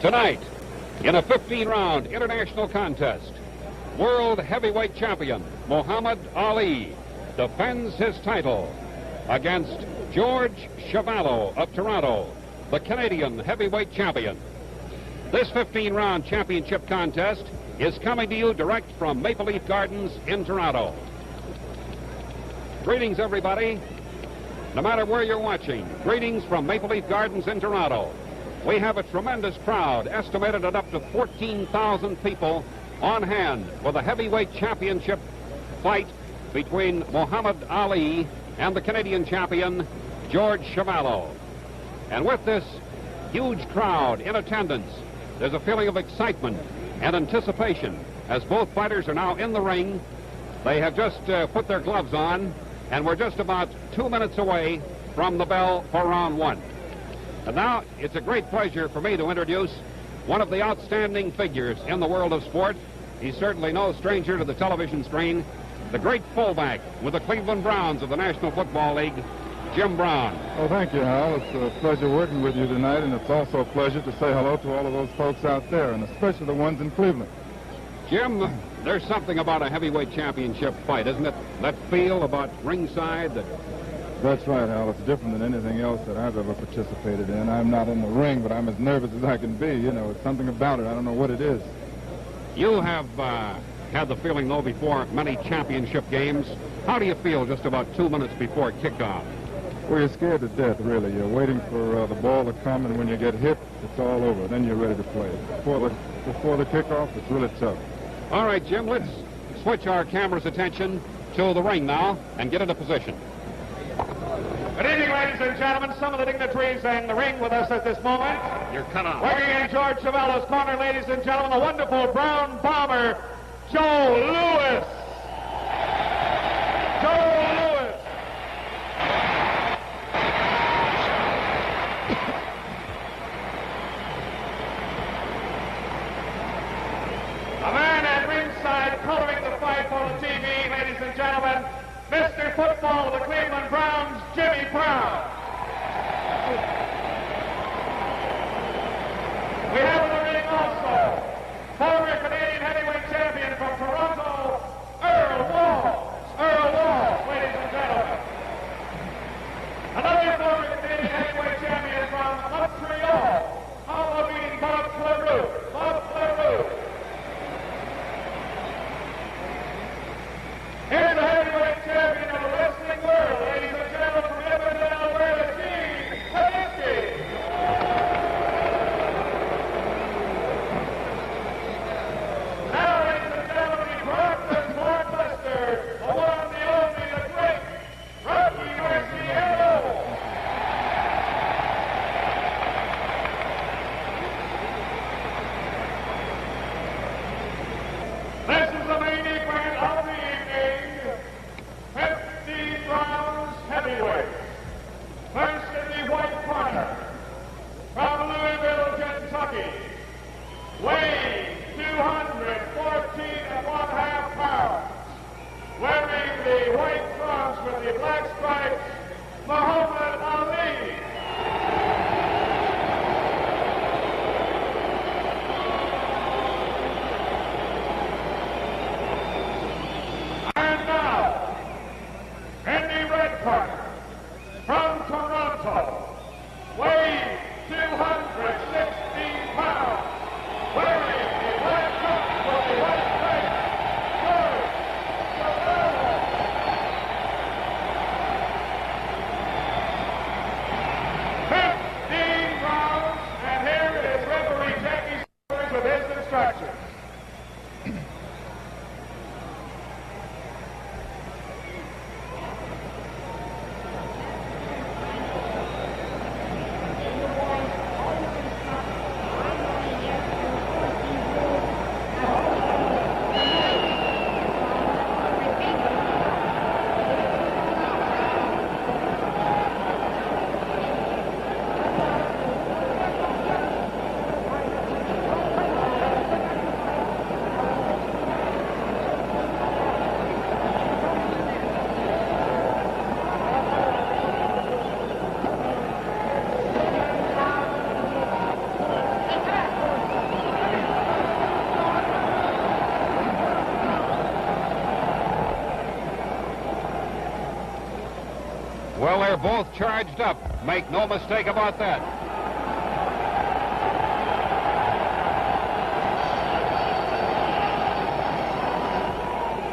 Tonight, in a 15-round international contest, world heavyweight champion Muhammad Ali defends his title against George Chuvalo of Toronto, the Canadian heavyweight champion. This 15-round championship contest is coming to you direct from Maple Leaf Gardens in Toronto. Greetings, everybody. No matter where you're watching, greetings from Maple Leaf Gardens in Toronto. We have a tremendous crowd, estimated at up to 14,000 people on hand for the heavyweight championship fight between Muhammad Ali and the Canadian champion, George Chuvalo. And with this huge crowd in attendance, there's a feeling of excitement and anticipation as both fighters are now in the ring. They have just put their gloves on, and we're just about 2 minutes away from the bell for round one. And now it's a great pleasure for me to introduce one of the outstanding figures in the world of sport. He's certainly no stranger to the television screen, the great fullback with the Cleveland Browns of the National Football League, Jim Brown. Oh, thank you, Hal. It's a pleasure working with you tonight, and it's also a pleasure to say hello to all of those folks out there, and especially the ones in Cleveland. Jim, there's something about a heavyweight championship fight, isn't it? That feel about ringside. That's right, Hal. It's different than anything else that I've ever participated in. I'm not in the ring, but I'm as nervous as I can be. You know, it's something about it. I don't know what it is. You have had the feeling, though, before many championship games. How do you feel just about 2 minutes before kickoff? Well, you're scared to death, really. You're waiting for the ball to come, and when you get hit, it's all over. Then you're ready to play. Before the kickoff, it's really tough. All right, Jim, let's switch our camera's attention to the ring now and get into position. Good evening, ladies and gentlemen. Some of the dignitaries in the ring with us at this moment. You're cut off. Working in George Chuvalo's corner, ladies and gentlemen, the wonderful brown bomber, Joe Louis. Joe Louis. A man at ringside coloring the fight for the TV, ladies and gentlemen, Mr. Football of the Cleveland Browns, Jimmy Brown. We have in the ring also former Canadian heavyweight champion from Toronto, Earl Walls, ladies and gentlemen. Another former Canadian heavyweight champion from Montreal, Halloween Bob Cleroux. Here's the heavyweight champion of the wrestling world, ladies and gentlemen, from Edmonton, Alberta, Gene Kaminsky. Now, ladies and gentlemen, he brought the blockbuster, the one, the only, the great Rocky Marciano. This is the main event of the evening. 15 rounds heavyweight. First in the white corner, from Louisville, Kentucky, weighing 214 and 1/2 pounds, wearing the white trunks with the black stripes, Muhammad Ali. And now, in the red corner, from Toronto, weighing 216 pounds, wearing the black trunks with the white stripes, George Chuvalo. Well, they're both charged up. Make no mistake about that.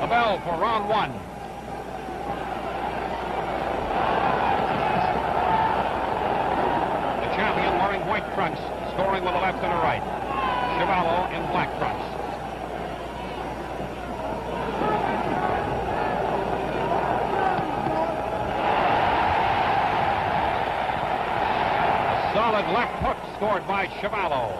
The bell for round one. The champion wearing white trunks, scoring with a left and a right. Chuvalo in black trunks. A solid left hook scored by Chuvalo.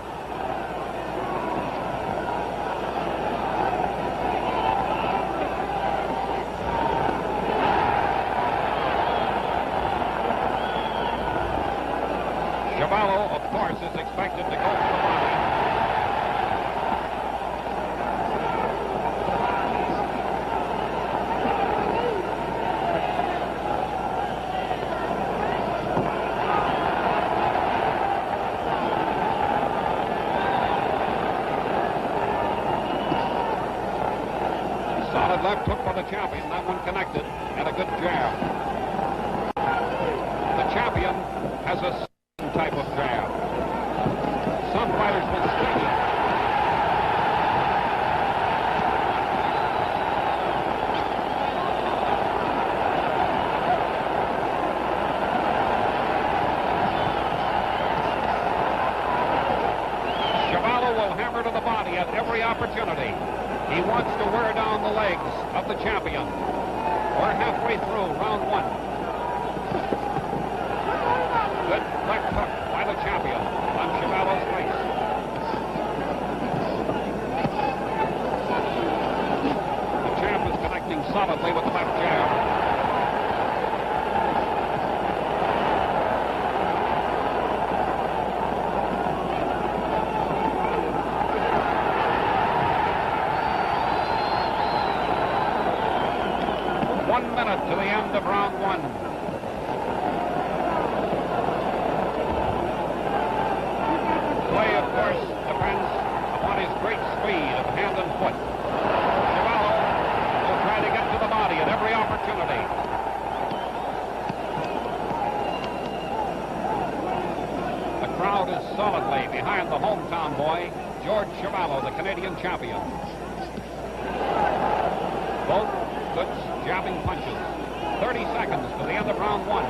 Chuvalo, of course, is expected to go for the body. Solid left hook for the champion. That one connected, and a good jab. The champion has a type of jab. Some fighters will sting it. Chuvalo will hammer to the body at every opportunity. He wants to wear down the legs of the champion. We're halfway through round one. Good left hook by the champion on Chuvalo's face. The champ is connecting solidly with the left jab. To the end of round one. Play, of course, depends upon his great speed of hand and foot. Chuvalo will try to get to the body at every opportunity. The crowd is solidly behind the hometown boy, George Chuvalo, the Canadian champion. Both good jabbing punches. 30 seconds to the end of round one.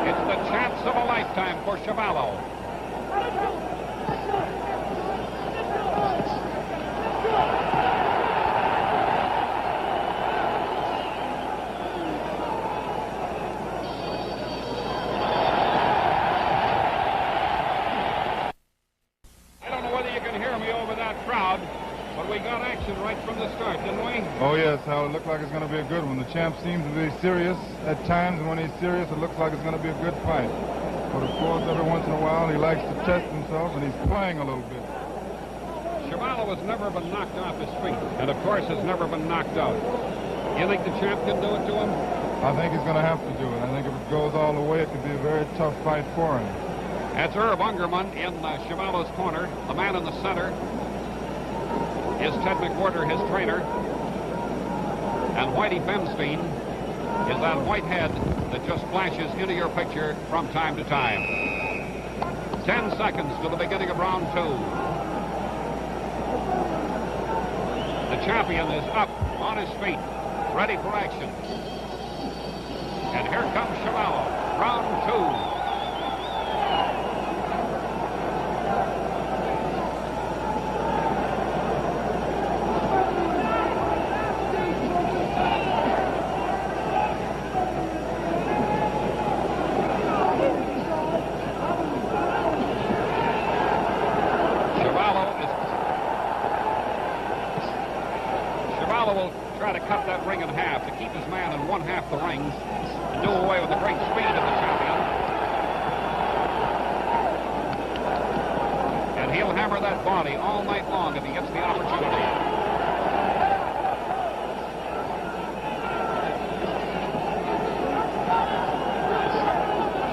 It's the chance of a lifetime for Chuvalo. Right from the start, didn't we? Oh, yes, Hal. It looked like it's going to be a good one. The champ seems to be serious at times, and when he's serious, it looks like it's going to be a good fight. But, of course, every once in a while, he likes to test himself, and he's playing a little bit. Chuvalo has never been knocked off his feet, and, of course, has never been knocked out. You think the champ can do it to him? I think he's going to have to do it. I think if it goes all the way, it could be a very tough fight for him. That's Herb Ungerman in Chuvalo's corner. The man in the center is Ted McWhorter, his trainer. And Whitey Bemstein is that white head that just flashes into your picture from time to time. 10 seconds to the beginning of round two. The champion is up on his feet, ready for action. And here comes Chuvalo, round two. Will try to cut that ring in half to keep his man in one half the ring and do away with the great speed of the champion. And he'll hammer that body all night long if he gets the opportunity.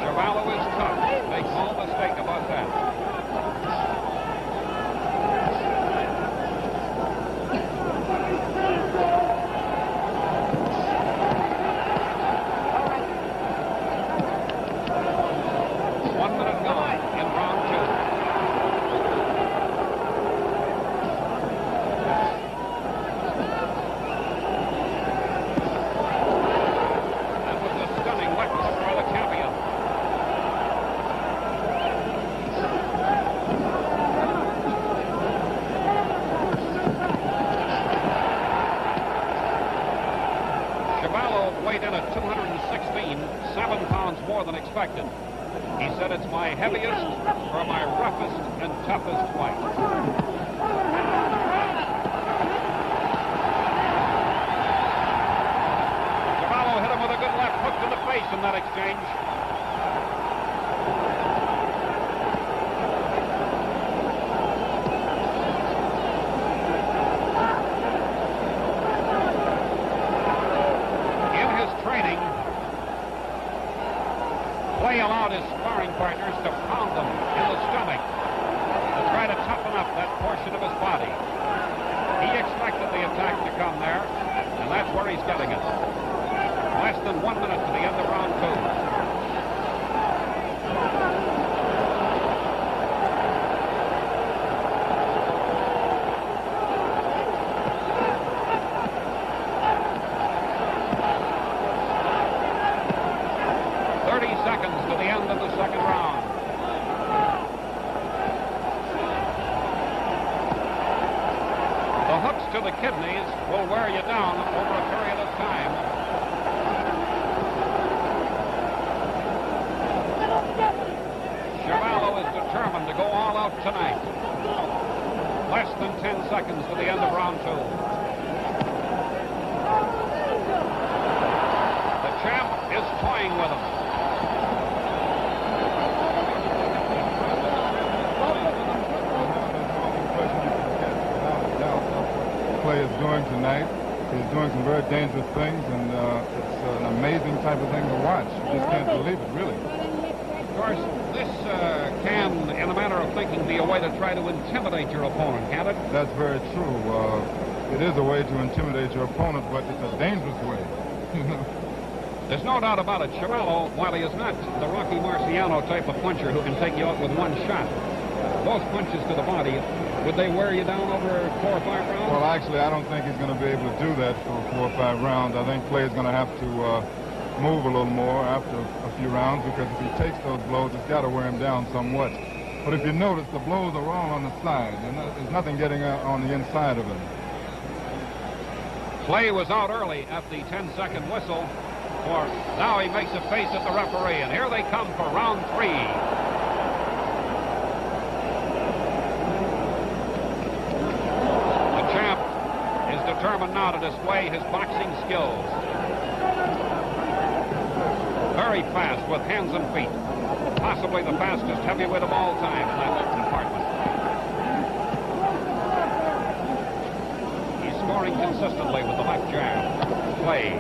Chuvalo is tough. Make no mistake about that. Chuvalo weighed in at 216, 7 pounds more than expected. He said it's my heaviest or my roughest and toughest fight. Chuvalo hit him with a good left hook to the face in that exchange. Clay allowed his sparring partners to pound him in the stomach to try to toughen up that portion of his body. He expected the attack to come there, and that's where he's getting it. Less than 1 minute to the end of round 2. 30 seconds to the end of the second round. The hooks to the kidneys will wear you down over a period of time. Chuvalo is determined to go all out tonight. Less than 10 seconds to the end of round 2. The champ is toying with him. Clay is doing tonight. He's doing some very dangerous things, and it's an amazing type of thing to watch. You just can't believe it, really. Of course, this can, in a manner of thinking, be a way to try to intimidate your opponent, can't it? That's very true. It is a way to intimidate your opponent, but it's a dangerous way. There's no doubt about it. Chuvalo, while he is not the Rocky Marciano type of puncher who can take you out with one shot, those punches to the body, would they wear you down over 4 or 5 rounds? Well, actually, I don't think he's going to be able to do that for 4 or 5 rounds. I think Clay is going to have to move a little more after a few rounds, because if he takes those blows, it's got to wear him down somewhat. But if you notice, the blows are all on the side. There's nothing getting on the inside of him. Clay was out early at the 10-second whistle. Now he makes a face at the referee, and here they come for round 3. Determined now to display his boxing skills. Very fast with hands and feet. Possibly the fastest heavyweight of all time in that department. He's scoring consistently with the left jab. Clay.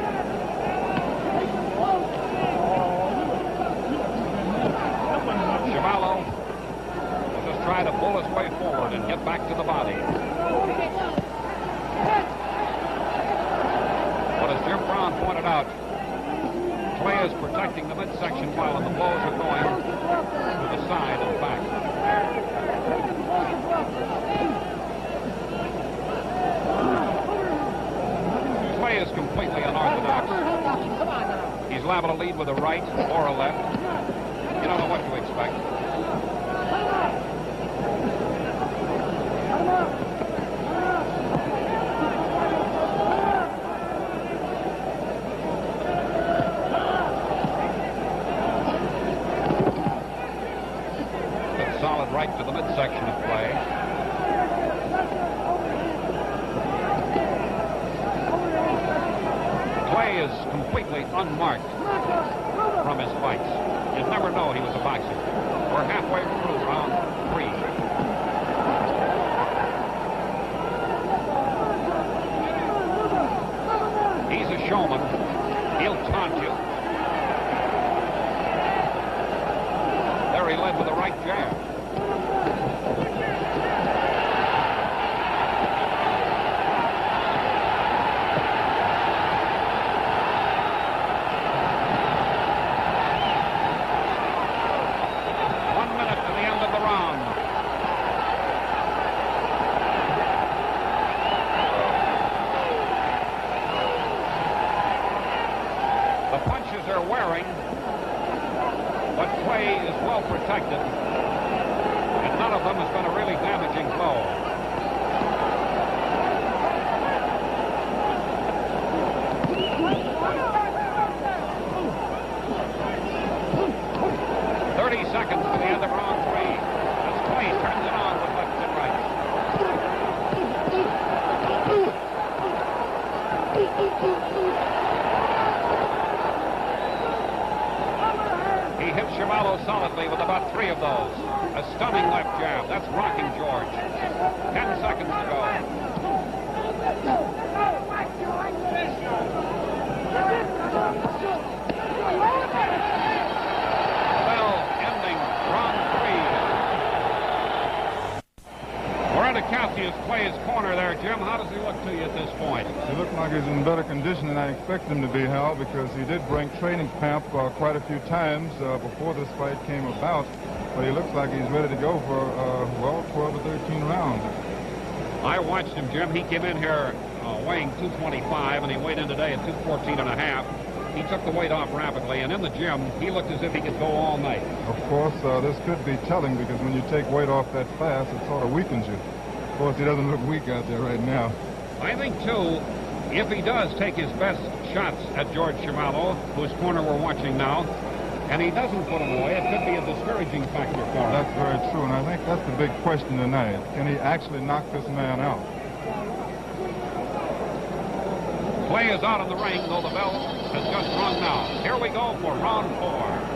Chuvalo will just try to pull his way forward and get back to the body. But as Jim Brown pointed out, Clay is protecting the midsection while the blows are going to the side and back. Clay is completely unorthodox. He's liable to lead with a right or a left. You don't know what to expect. Solid right to the midsection of Clay. Clay is completely unmarked from his fights. You'd never know he was a boxer. We're halfway through round 3. He's a showman. He'll taunt you. There he led with a right jab. The punches are wearing, but Clay is well protected, and none of them has been a really damaging blow. solidly with about 3 of those. A stunning left jab. That's rocking George. 10 seconds to go. Well, ending round 3. We're into Cassius Clay's corner there, Jim. How does he look to you at this point? He looks like he's in better condition than I expected him to be, Hal, because he did bring training camp quite a few times before this fight came about. But he looks like he's ready to go for, well, 12 or 13 rounds. I watched him, Jim. He came in here weighing 225, and he weighed in today at 214 and a half. He took the weight off rapidly, and in the gym, he looked as if he could go all night. Of course, this could be telling, because when you take weight off that fast, it sort of weakens you. Of course, he doesn't look weak out there right now. I think, too, if he does take his best shots at George Chuvalo, whose corner we're watching now, and he doesn't put him away, it could be a discouraging factor for him. That's very true, and I think that's the big question tonight. Can he actually knock this man out? Clay is out of the ring, though the bell has just rung now. Here we go for round 4.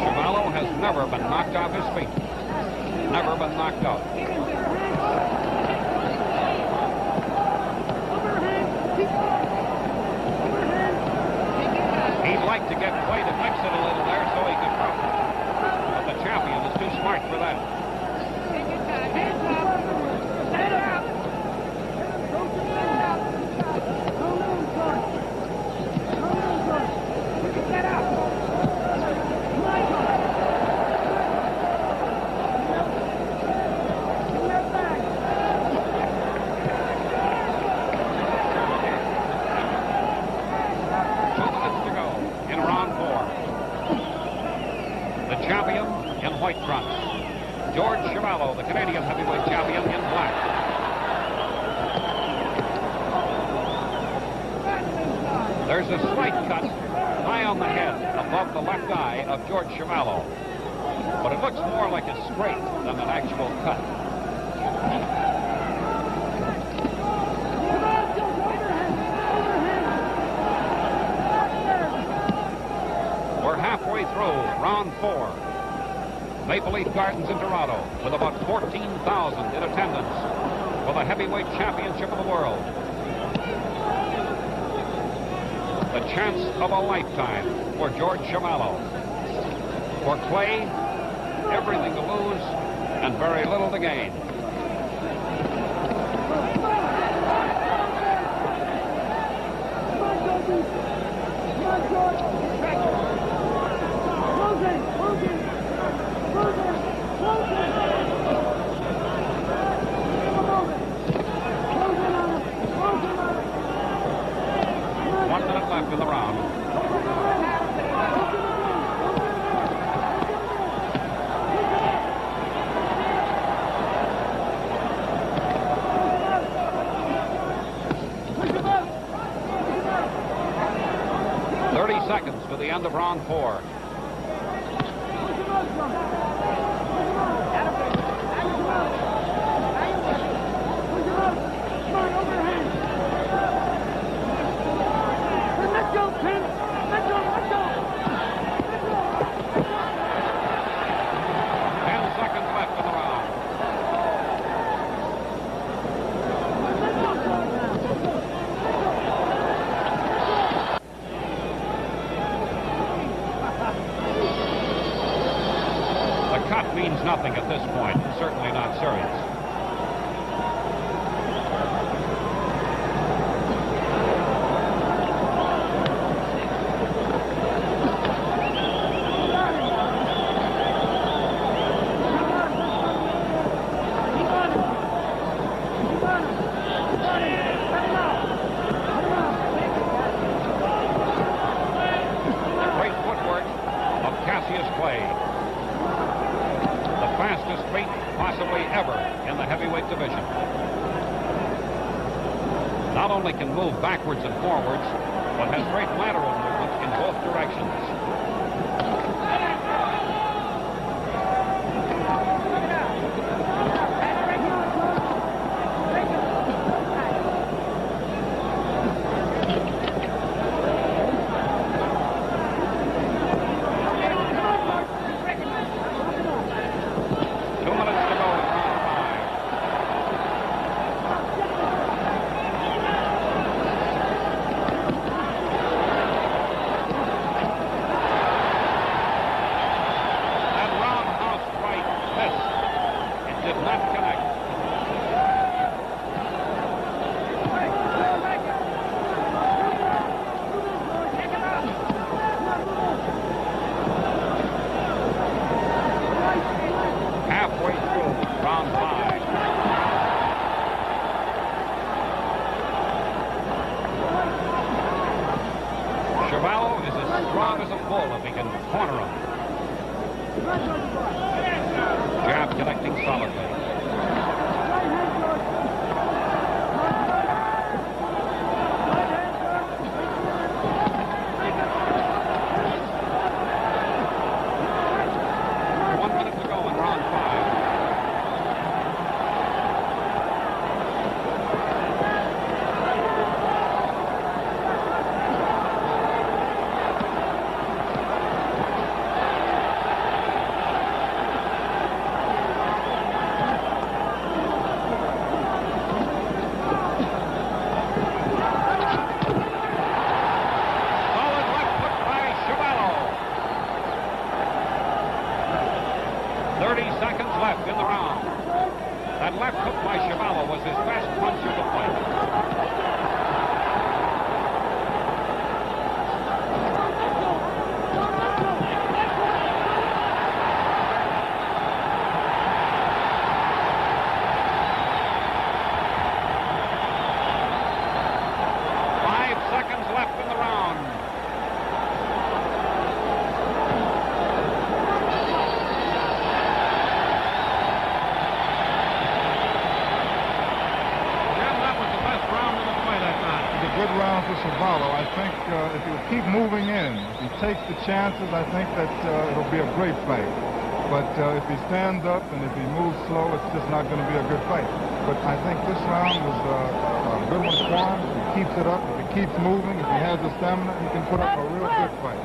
Chuvalo has never been knocked off his feet. Never been knocked out. He'd like to get Clay to mix it a little there so he could run. But the champion is too smart for that. Champion in white trunks. George Chuvalo, the Canadian heavyweight champion, in black. There's a slight cut high on the head above the left eye of George Chuvalo, but it looks more like a scrape than an actual cut. We're halfway through round 4. Maple Leaf Gardens in Toronto with about 14,000 in attendance for the heavyweight championship of the world. The chance of a lifetime for George Chuvalo. For Clay, everything to lose and very little to gain. Left in the round. Seconds to the end of round 4. Means nothing at this point. Certainly not serious. Great footwork of Cassius Clay. Fastest feet possibly ever in the heavyweight division. Not only can move backwards and forwards, but has great lateral movement in both directions. strong as a bull if he can corner him. Jab connecting solidly. Good round for Chuvalo. I think if he'll keep moving in, if he takes the chances, I think that it'll be a great fight. But if he stands up and if he moves slow, it's just not going to be a good fight. But I think this round was a good one for him. If he keeps it up, if he keeps moving, if he has the stamina, he can put up a real good fight.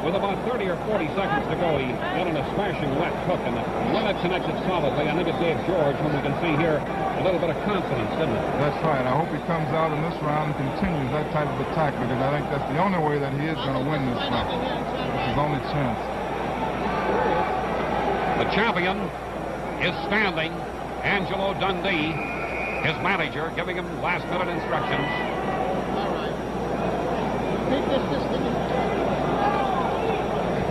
With about 30 or 40 seconds to go, he got in a smashing left hook, and when it connected solidly, I think it gave George, whom we can see here, a little bit of confidence, didn't it? That's right. I hope he comes out in this round and continues that type of attack, because I think that's the only way that he is going to win this fight. It's his only chance. The champion is standing. Angelo Dundee, his manager, giving him last-minute instructions. All right. Take this thing.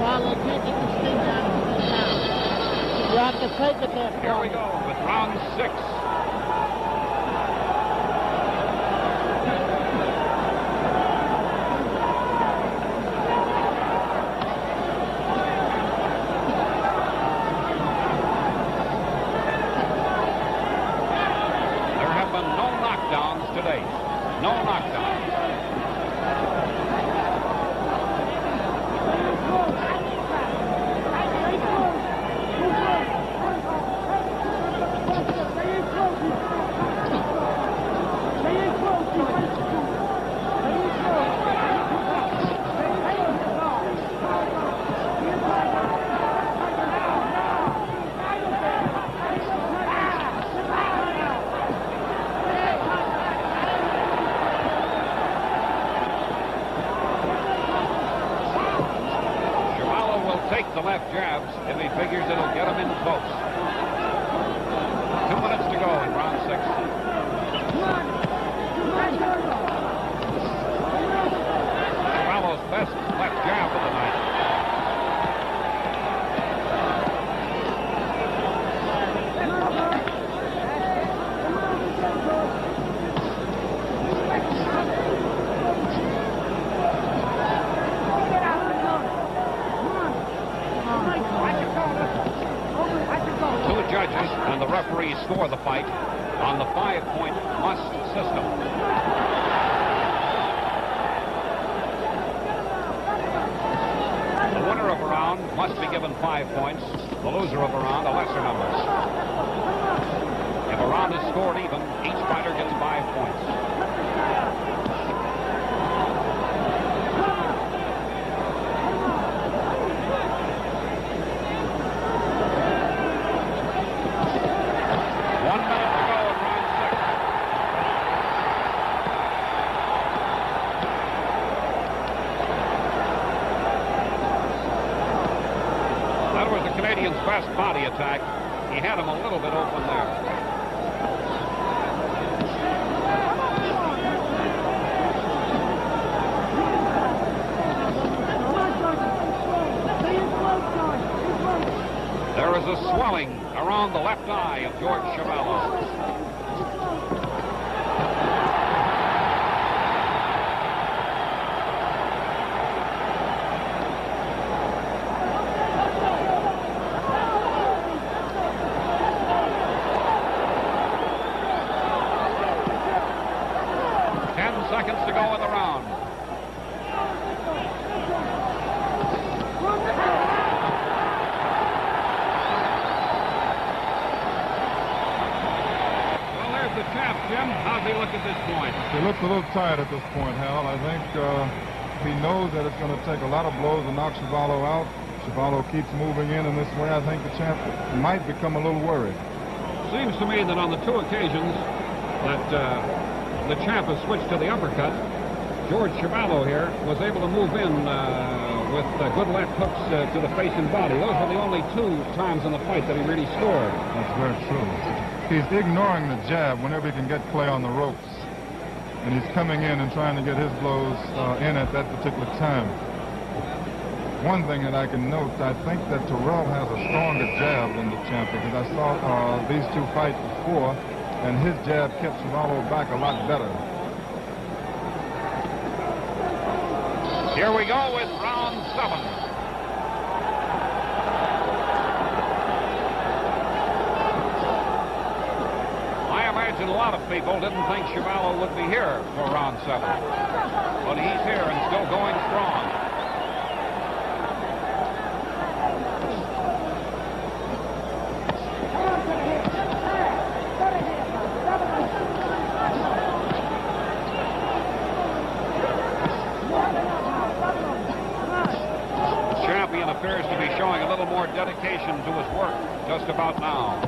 Follow, take this thing down to the town. You have to take it there. Here we go with round 6. No knockdowns. Take the left jabs if he figures it'll get him in close. 2 minutes to go in round 6. Chuvalo's best left jab of the night. Judges and the referees score the fight on the 5-point must system. The winner of a round must be given 5 points. The loser of a round, a lesser number. If a round is scored even, each fighter gets 5 points. Canadian's best body attack. He had him a little bit open there. There is a swelling around the left eye of George Chuvalo. go in the round. Well, there's the champ, Jim. How's he look at this point? He looks a little tired at this point, Hal. I think he knows that it's going to take a lot of blows to knock Chuvalo out. Chuvalo keeps moving in this way. I think the champ might become a little worried. Seems to me that on the two occasions that the champ has switched to the uppercut, George Chuvalo here was able to move in with good left hooks to the face and body. Those were the only two times in the fight that he really scored. That's very true. He's ignoring the jab whenever he can get Clay on the ropes. And he's coming in and trying to get his blows in at that particular time. One thing that I can note, I think that Terrell has a stronger jab than the champ, because I saw these two fight before, and his jab kept Chuvalo back a lot better. Here we go with round 7. I imagine a lot of people didn't think Chuvalo would be here for round 7. But he's here and still going strong. Appears to be showing a little more dedication to his work just about now.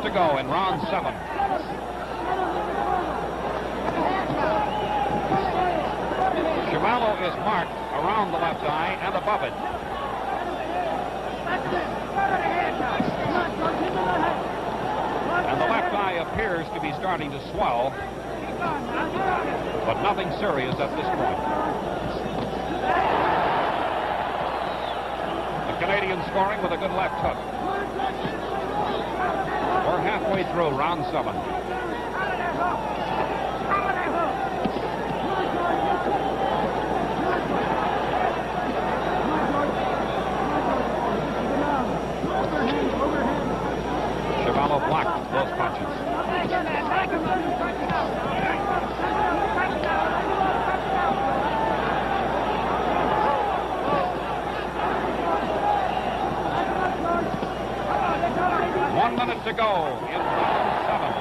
To go in round 7. Chuvalo is marked around the left eye and above it. And the left eye appears to be starting to swell, but nothing serious at this point. The Canadian scoring with a good left hook. We're halfway through round 7. Chuvalo blocked those punches. To go in round 7.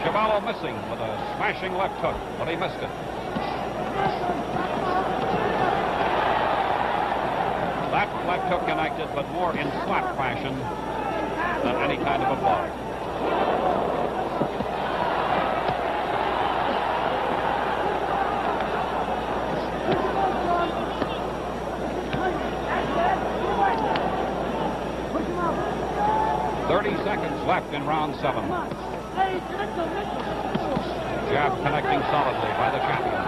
Chuvalo missing with a smashing left hook, but he missed it. That left hook connected, but more in slap fashion than any kind of a blow. Left in round 7. Jab connecting solidly by the champion.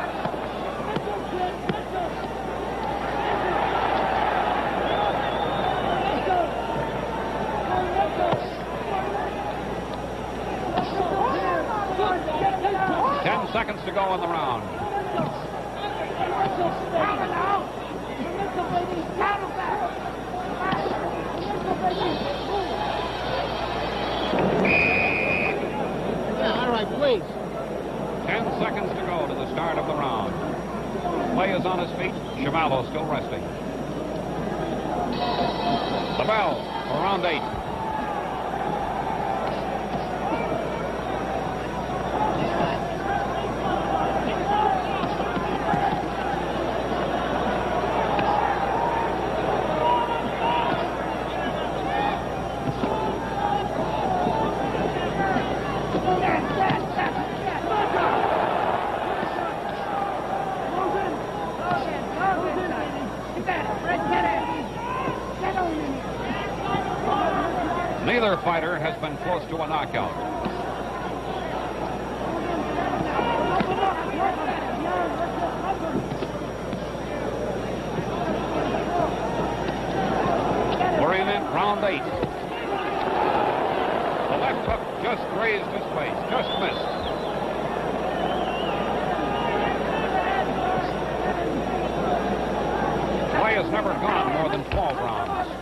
Ten seconds to go in the round. All right, please. 10 seconds to go to the start of the round. Clay is on his feet. Chuvalo still resting. The bell for round 8. Neither fighter has been close to a knockout. round 8. The left hook just grazed his face, just missed. Play has never gone more than 12 rounds.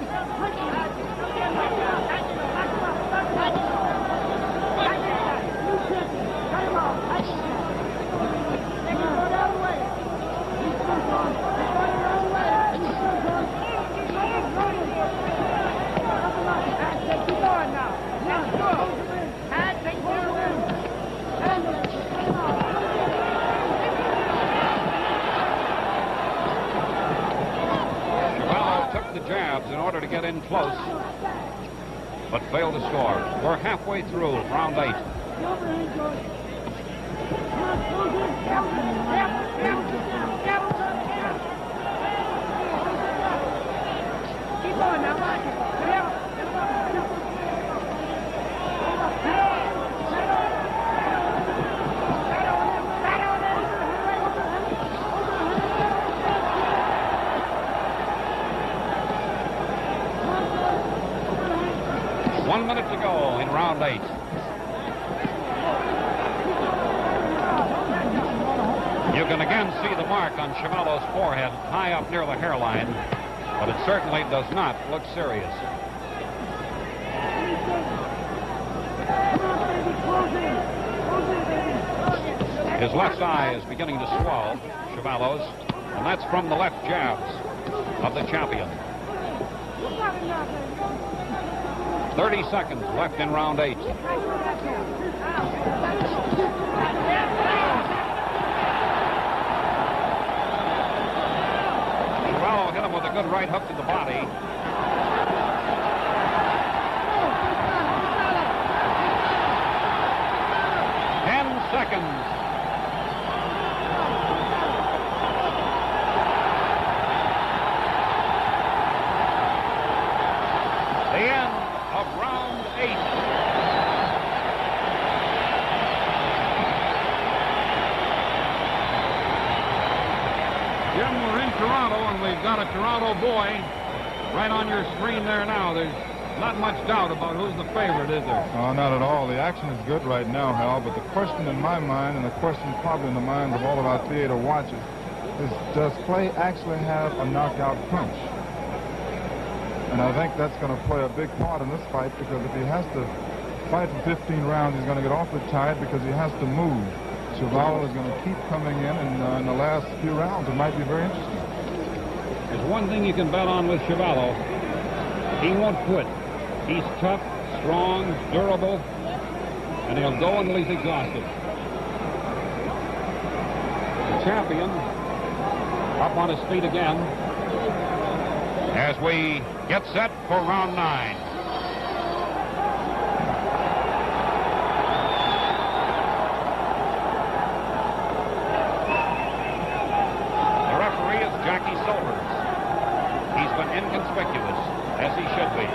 Chuvalo took the jabs in order to get in close, but failed to score. We're halfway through round 8. Keep going now, watch it. One minute to go in round 8. You can again see the mark on Chuvalo's forehead high up near the hairline, but it certainly does not look serious. His left eye is beginning to swell, Chuvalo's, and that's from the left jabs of the champion. 30 seconds left in round 8. Chuvalo hit him with a good right hook to the body. 10 seconds. The end of round 8. Jim, we're in Toronto, and we've got a Toronto boy right on your screen there now. There's not much doubt about who's the favorite, is there? Oh, not at all. The action is good right now, Hal, but the question in my mind, and the question probably in the minds of all of our theater watchers, is does Clay actually have a knockout punch? And I think that's going to play a big part in this fight, because if he has to fight for 15 rounds, he's going to get awfully tired because he has to move. Chuvalo is going to keep coming in the last few rounds. It might be very interesting. There's one thing you can bet on with Chuvalo. He won't quit. He's tough, strong, durable, and he'll go until he's exhausted. The champion up on his feet again as we get set for round 9. The referee is Jackie Silvers. He's been inconspicuous, as he should be.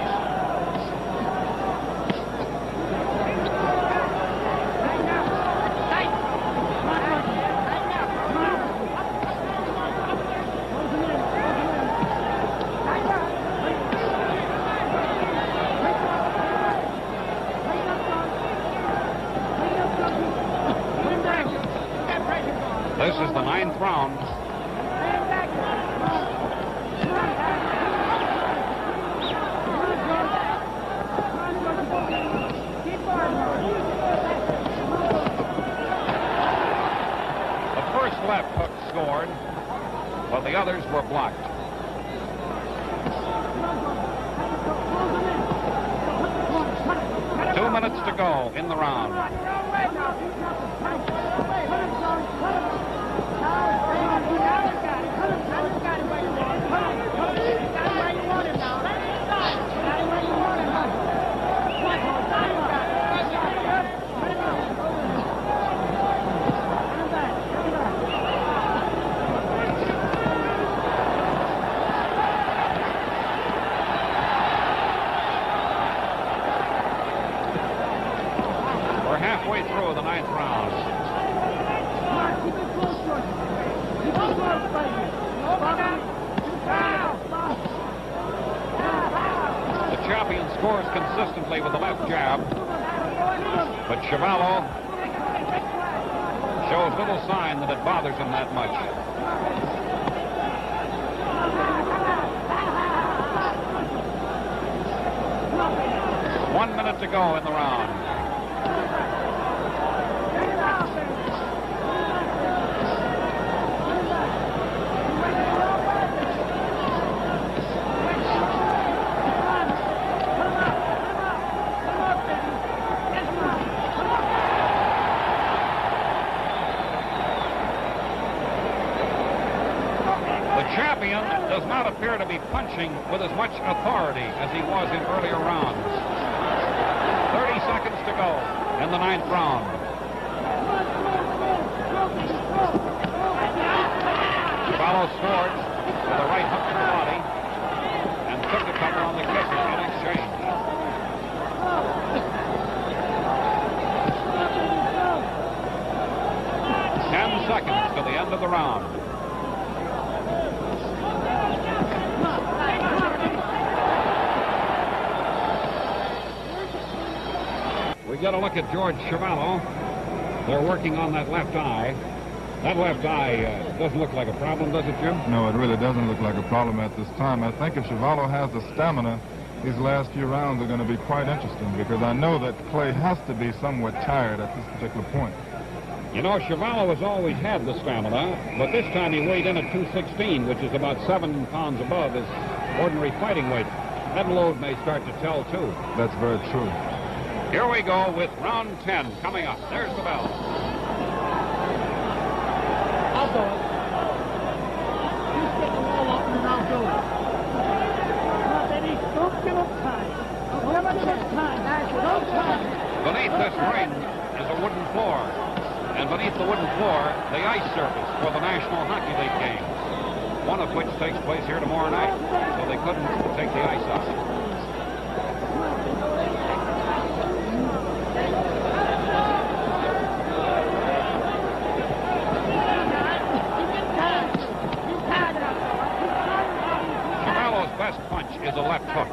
This is the 9th round. The first left hook scored, but the others were blocked. Two minutes to go in the round. We're halfway through the 9th round. The champion scores consistently with the left jab. But Chuvalo shows little sign that it bothers him that much. One minute to go in the round. Champion does not appear to be punching with as much authority as he was in earlier rounds. 30 seconds to go in the 9th round. Chuvalo scored with a right hook to the body and took the cover on the kick in exchange. Seconds to the end of the round. We get a look at George Chuvalo. They're working on that left eye. That left eye doesn't look like a problem, does it, Jim? No, it really doesn't look like a problem at this time. I think if Chuvalo has the stamina, these last few rounds are going to be quite interesting, because I know that Clay has to be somewhat tired at this particular point. You know, Chuvalo has always had the stamina, but this time he weighed in at 216, which is about 7 pounds above his ordinary fighting weight. That load may start to tell, too. That's very true. Here we go with round 10 coming up. There's the bell. I'll do it. You stick them all up and I'll do it. Now, baby, don't give up time. Never give up time. No time. Beneath this ring is a wooden floor. And beneath the wooden floor, the ice surface for the National Hockey League games, one of which takes place here tomorrow night, so they couldn't take the ice off. Chuvalo's best punch is a left hook.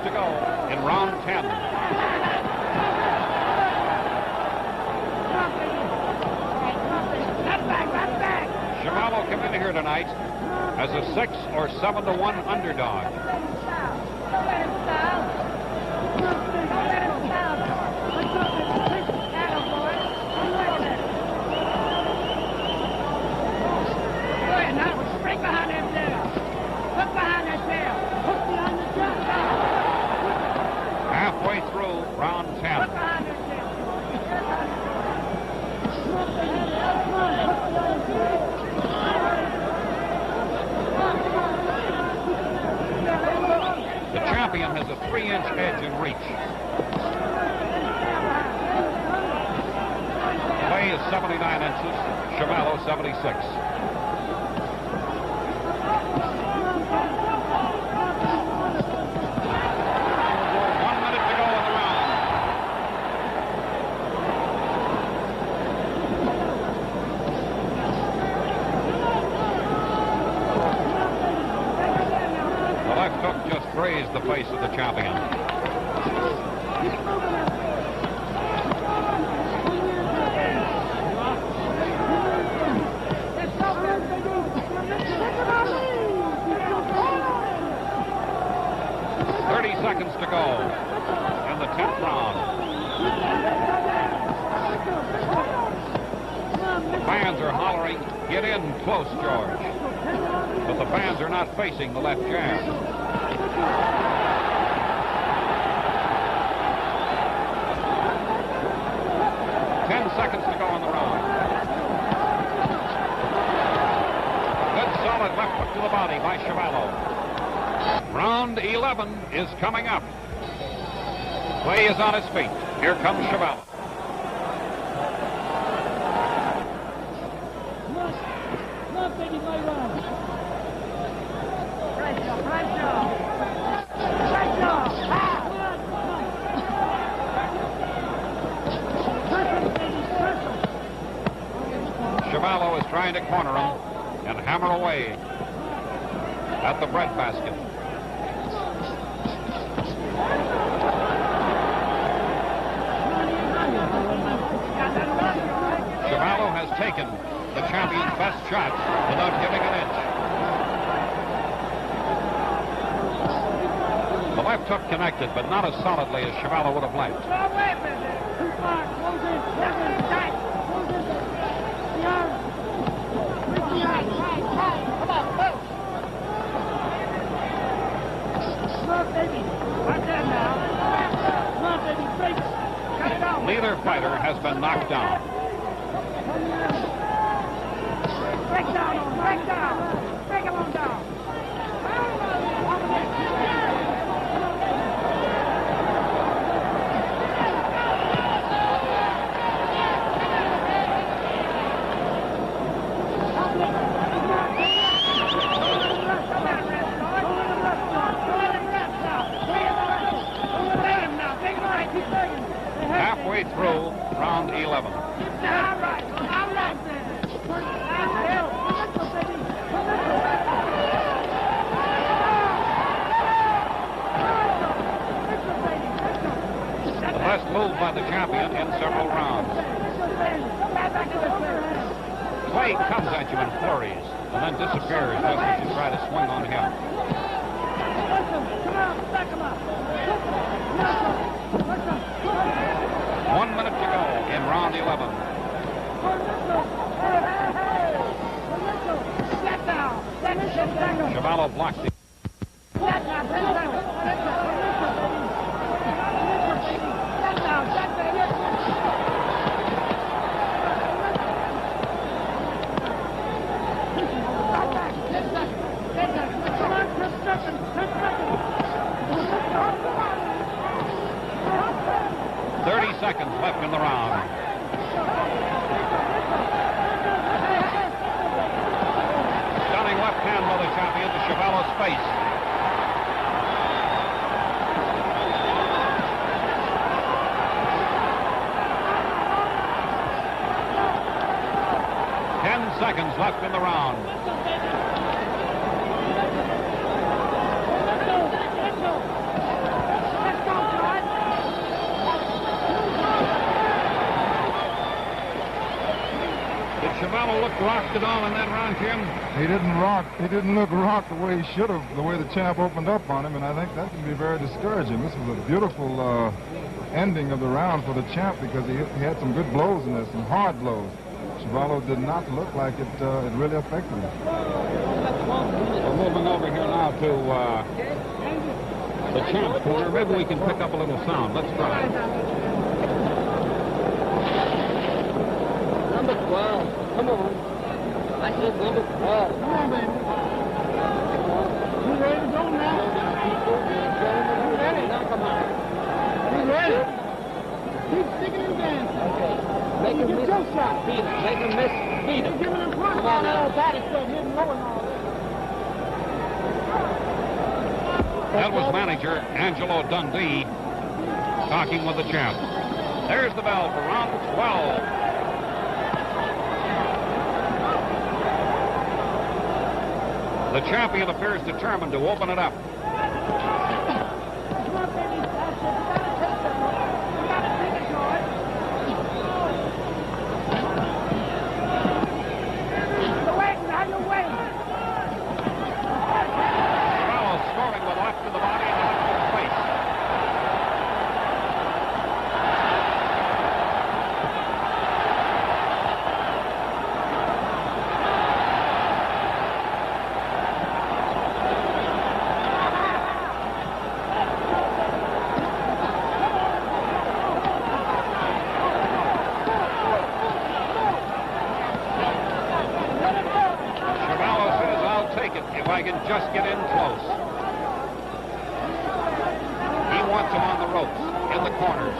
To go in round 10. Chuvalo came in here tonight as a 6 or 7-to-1 underdog. Break behind him there. Look behind that tail. Hook behind the tail. Halfway through round 10. The champion has a 3-inch edge in reach. Clay is 79 inches, Chuvalo 76. Grazed the face of the champion. Seconds to go in the 10th round. The fans are hollering, "Get in close, George." But the fans are not facing the left jab. 10 seconds to go in the round. Good solid left hook to the body by Chuvalo. Round 11 is coming up. Clay is on his feet. Here comes Chuvalo. Chuvalo is trying to corner him and hammer away at the breadbasket. Chuvalo has taken the champion's best shot without giving an inch. The left hook connected, but not as solidly as Chuvalo would have liked. Neither fighter has been knocked down. Break down, break down, break him on down. Halfway through round 11. The best move by the champion in several rounds. Clay comes at you in flurries and then disappears just as you try to swing on him. 1 minute to go in round 11. Chuvalo blocked it. 30 seconds left in the round. Stunning left hand by the champion to Chuvalo's face. Seconds left in the round. Did Chuvalo look rocked at all in that round, Jim? He didn't rock. He didn't look rocked the way he should have, the way the champ opened up on him, and I think that can be very discouraging. This was a beautiful ending of the round for the champ because he had some good blows in there, some hard blows. Chuvalo did not look like it really affected him. We're moving over here now to the champ's corner. Maybe we can pick up a little sound. Let's try. Number 12. Come on. I said number 12. Come on, baby. You ready to go now? You ready? Now come on. You ready? Keep sticking and dancing. Okay. Make him miss. Your shot. Beat him. Make him miss. Beat him. Giving him punch Come on now. all body stuff, hitting low and all that. That was manager Angelo Dundee talking with the champ. There's the bell for round 12. The champion appears determined to open it up. If I can just get in close. He wants him on the ropes, in the corners.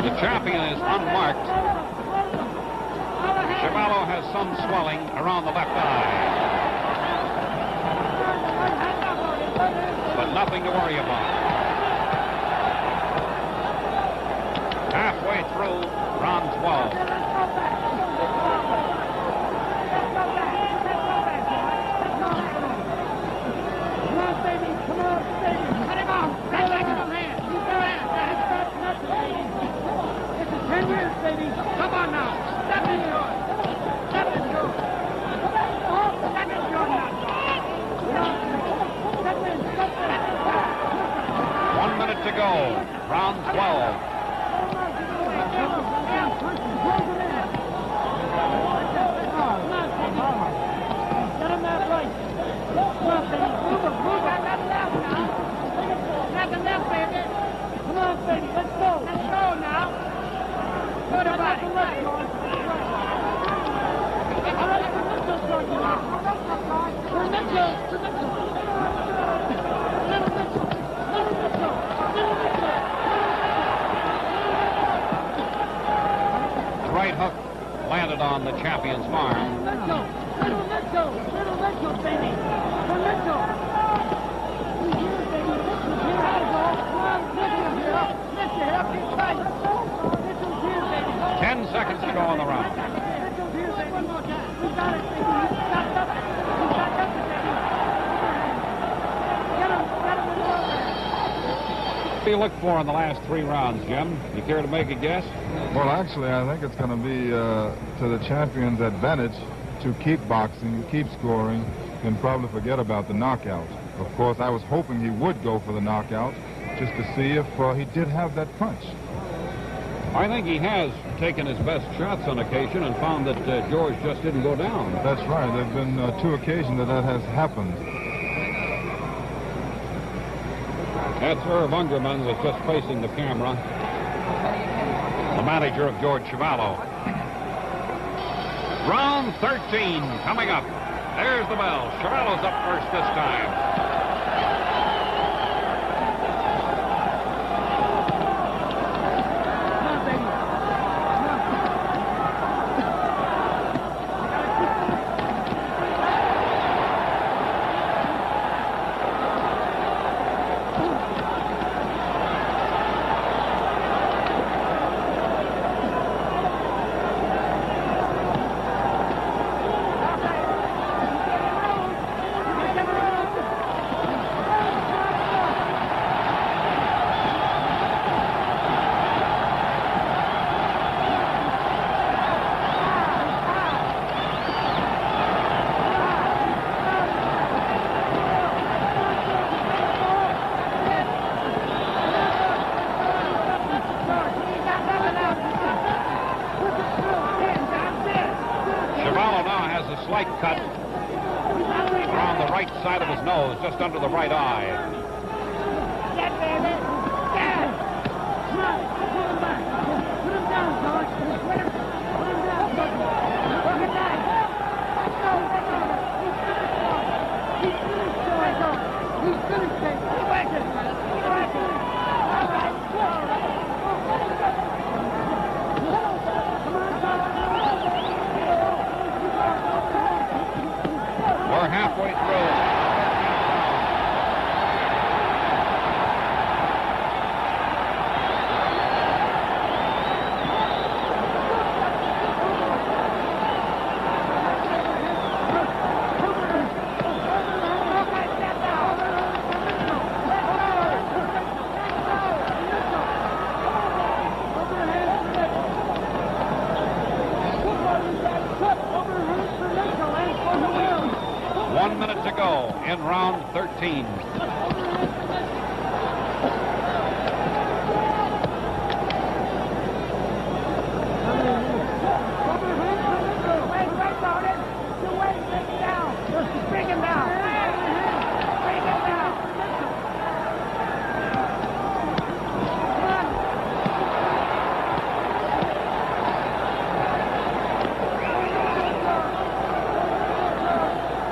The champion is unmarked. Chuvalo has some swelling around the left eye, but nothing to worry about. Halfway through round 12. Come on now. Step into it. Step into it. Step into it now. Step in. Step in. 1 minute to go. Round 12. Get him that right. Come on, baby. Move him. Move him. Got left now. Got the left, baby. Come on, baby. Let's go. Let's go now. Go to body. The right hook landed on the champion's arm. Baby. 10 seconds to go on the round. What do you look for in the last 3 rounds, Jim? You care to make a guess? Well, actually, I think it's going to be to the champion's advantage to keep boxing, keep scoring, and probably forget about the knockout. Of course, I was hoping he would go for the knockout just to see if he did have that punch. I think he has taken his best shots on occasion and found that George just didn't go down. That's right. There have been 2 occasions that has happened. That's Irv Ungerman was just facing the camera. The manager of George Chuvalo. Round 13 coming up. There's the bell. Chuvalo's up first this time. Slight cut around the right side of his nose, just under the right eye. Get, baby. Get. Come on. Put him back. Put him down, George. Put him down. Look at that. Let's go. He's finished, George. He's finished, baby. He went it. He went it. All right. We're halfway through. In round 13. Bring him down.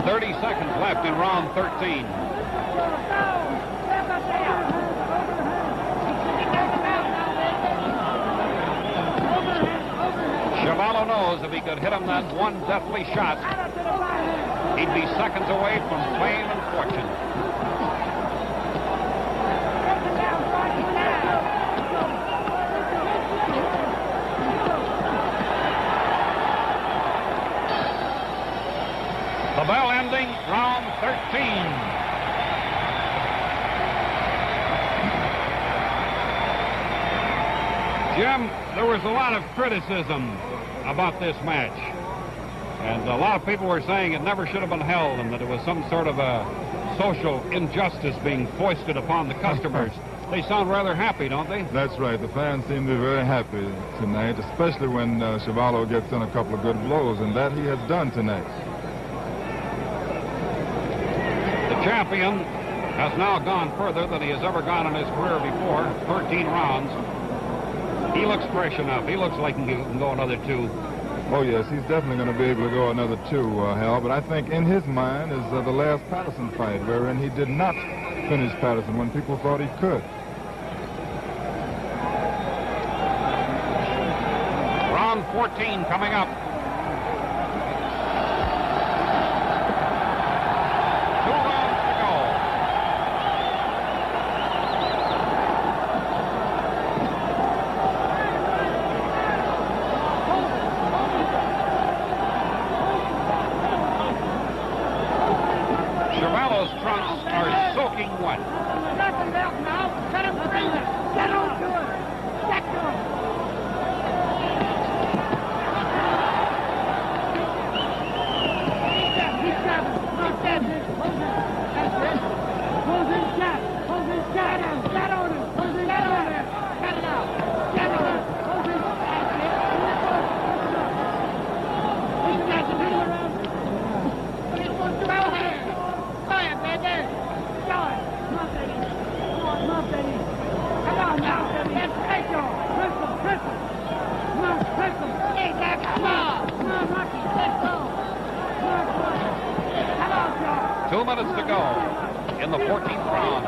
30 seconds left in round 13. Chuvalo knows if he could hit him that one deathly shot, he'd be seconds away from fame and fortune. The bell ending round 13. Jim, there was a lot of criticism about this match. And a lot of people were saying it never should have been held and that it was some sort of a social injustice being foisted upon the customers. They sound rather happy, don't they? That's right. The fans seem to be very happy tonight, especially when Chuvalo gets in a couple of good blows, and that he has done tonight. The champion has now gone further than he has ever gone in his career before, 13 rounds. He looks fresh enough. He looks like he can go another 2. Oh, yes, he's definitely going to be able to go another 2, Hal. But I think in his mind is the last Patterson fight, wherein he did not finish Patterson when people thought he could. Round 14 coming up. 2 rounds to go. Chuvalo's trunks are soaking wet. Nothing else now. Cut him free. Get on to it. Get to him. He's got him. Not dead. That's it. Hold his shot. Hold his shot. Get on him. Hold his shot. Get it out. Get on him. Hold his shot. That's it. He's got to hit him around. He's going to go ahead. Go ahead, baby. Go ahead. Come on, baby. Come on, baby. Come on now. Let's take him. Crystal. Come on, Crystal. Hey, Jack, come on. Come on, Rocky. Let's go. Come on, come on, Joe. 2 minutes to go in the 14th round.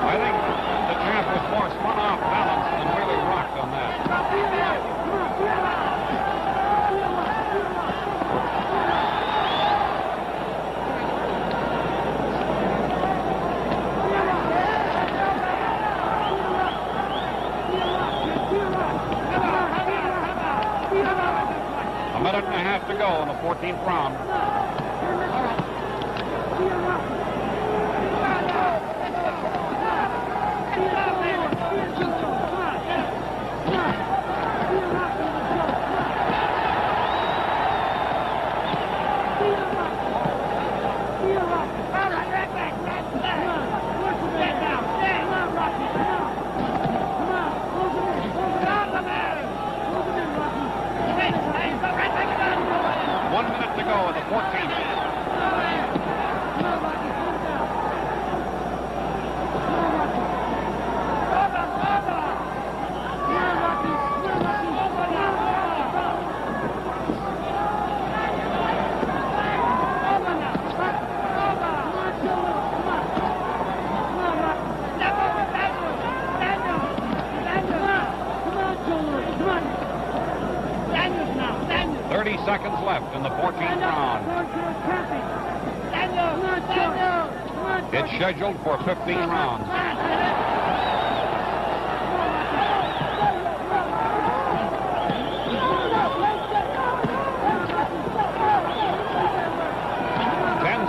I think the champ was more spun off balance than really rocked on that. A minute and a half to go in the 14th round. Seconds left in the 14th round. It's scheduled for 15 rounds.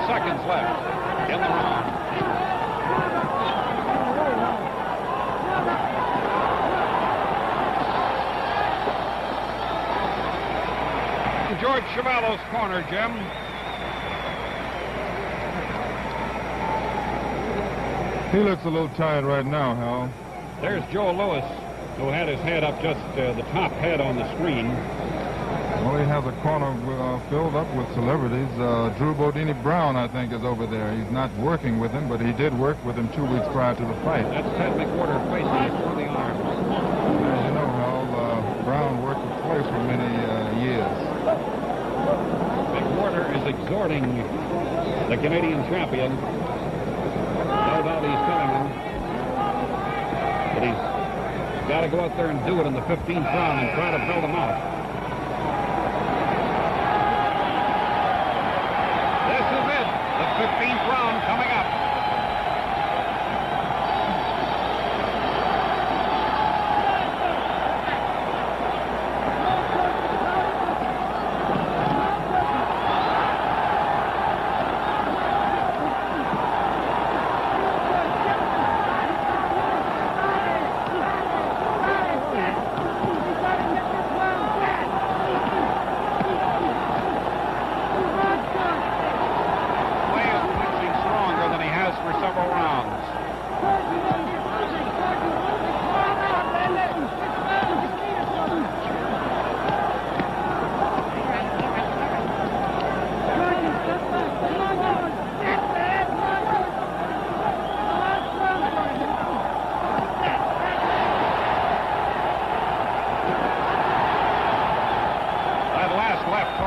Seconds left in the round. George Chuvalo's corner, Jim. He looks a little tired right now, Hal. There's Joe Lewis, who had his head up just the top head on the screen. Well, he has a corner filled up with celebrities. Drew Bodini Brown, I think, is over there. He's not working with him, but he did work with him 2 weeks prior to the fight. That's Ted McWhorter facing for the arm. As you know, Hal, Brown worked with Clay for many years. McWhorter is exhorting the Canadian champion. No doubt he's telling him that got to go out there and do it in the 15th round and try to build them out. This is it. The 15th round coming up.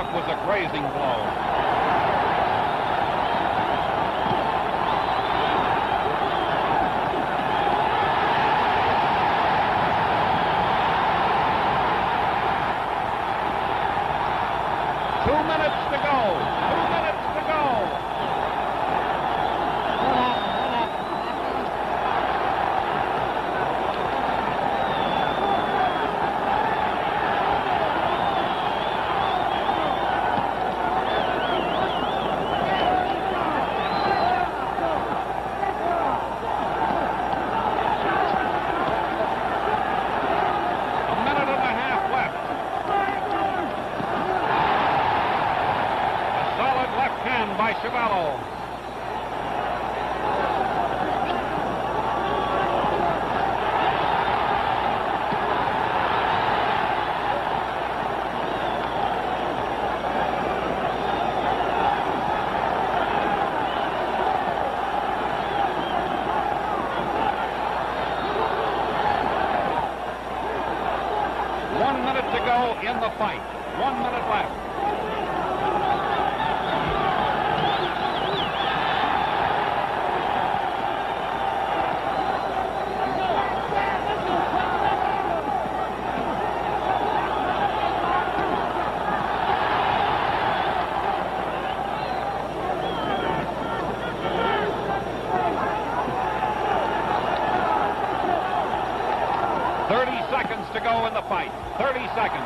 Was a grazing blow. Two minutes to go. 2 minutes to go. By Chuvalo. One minute to go in the fight. 1 minute left. To go in the fight. 30 seconds.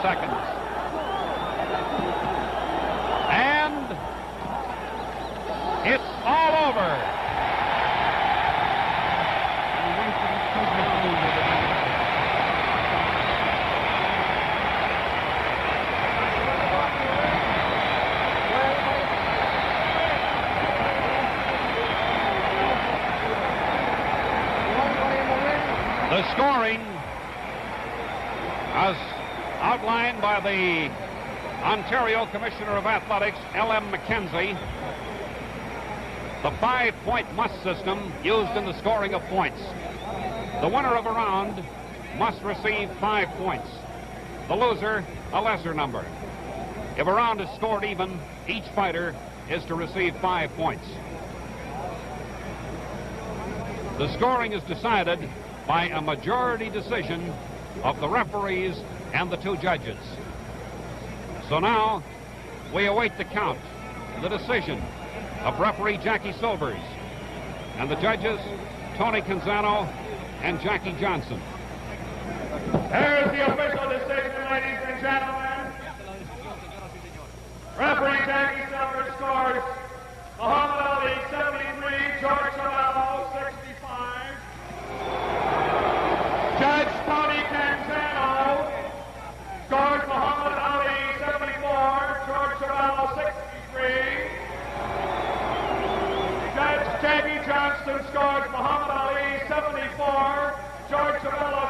Seconds. And it's all over. The scoring, as outlined by the Ontario Commissioner of Athletics, L.M. McKenzie, the 5-point must system used in the scoring of points. The winner of a round must receive 5 points. The loser, a lesser number. If a round is scored even, each fighter is to receive 5 points. The scoring is decided by a majority decision of the referees and the 2 judges. So now we await the count, the decision of referee Jackie Silvers and the judges Tony Canzano and Jackie Johnson. There's the official decision, ladies and gentlemen. Referee Jackie Silvers scores Muhammad Ali 73, George Chuvalo 65. Judge Tony Canzano scores Muhammad Ali 74, George Chuvalo 63. Judge Jackie Johnson scores Muhammad Ali 74, George Chuvalo